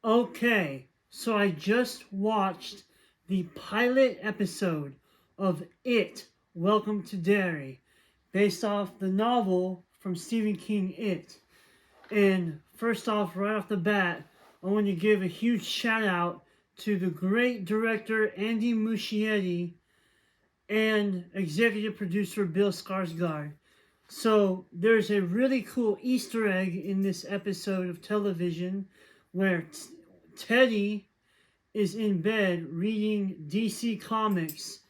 Okay, so I just watched the pilot episode of It, Welcome to Derry, based off the novel from Stephen King, It. And first off, right off the bat, I want to give a huge shout out to the great director Andy Muschietti and executive producer Bill Skarsgård. So there's a really cool Easter egg in this episode of television where Teddy is in bed reading DC Comics,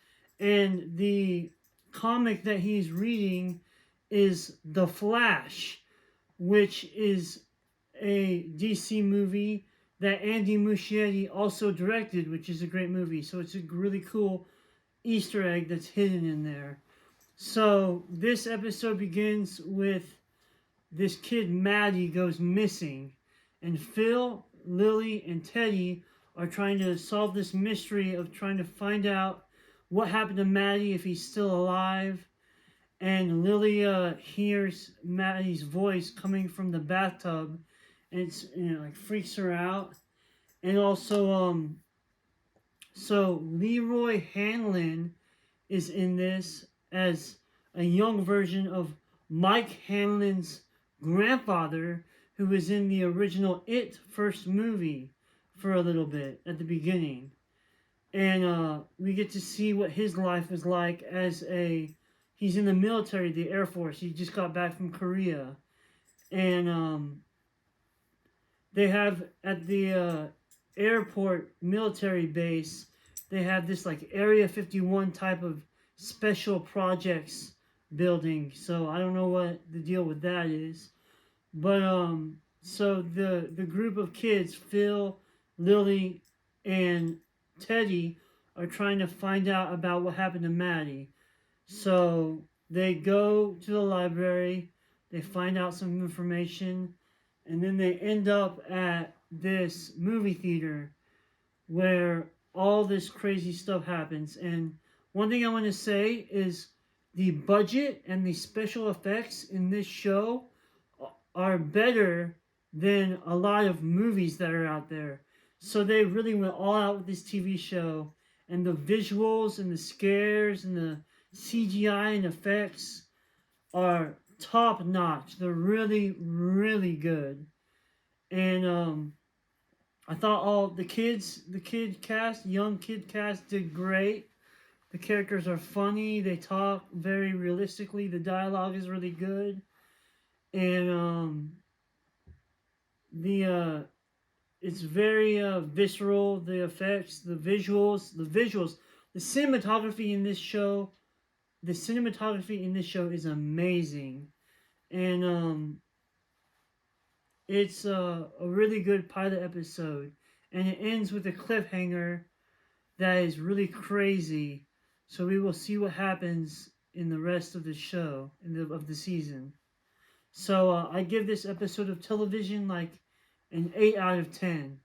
and the comic that he's reading is The Flash, which is a DC movie that Andy Muschietti also directed, which is a great movie. So it's a really cool Easter egg that's hidden in there. So this episode begins with this kid Maddie goes missing, and Phil, Lily, and Teddy are trying to solve this mystery of trying to find out what happened to Maddie, if he's still alive. And Lily hears Maddie's voice coming from the bathtub, and it's like freaks her out. And also so Leroy Hanlon is in this as a young version of Mike Hanlon's grandfather, who was in the original It first movie for a little bit at the beginning. And we get to see what his life was like as he's in the military, the Air Force. He just got back from Korea. And they have at the airport military base, they have this like Area 51 type of special projects building. So I don't know what the deal with that is. But so the group of kids, Phil, Lily, and Teddy, are trying to find out about what happened to Maddie. So they go to the library, they find out some information, and then they end up at this movie theater where all this crazy stuff happens. And one thing I want to say is the budget and the special effects in this show are better than a lot of movies that are out there. So they really went all out with this TV show, and the visuals and the scares and the CGI and effects are top notch. They're really, really good. And I thought all the young kid cast did great. The characters are funny. They talk very realistically. The dialogue is really good. And it's very visceral. The effects, the visuals, the cinematography in this show. The cinematography in this show is amazing, and it's a really good pilot episode, and it ends with a cliffhanger that is really crazy. So we will see what happens in the rest of the show, of the season. So I give this episode of television like an 8 out of 10.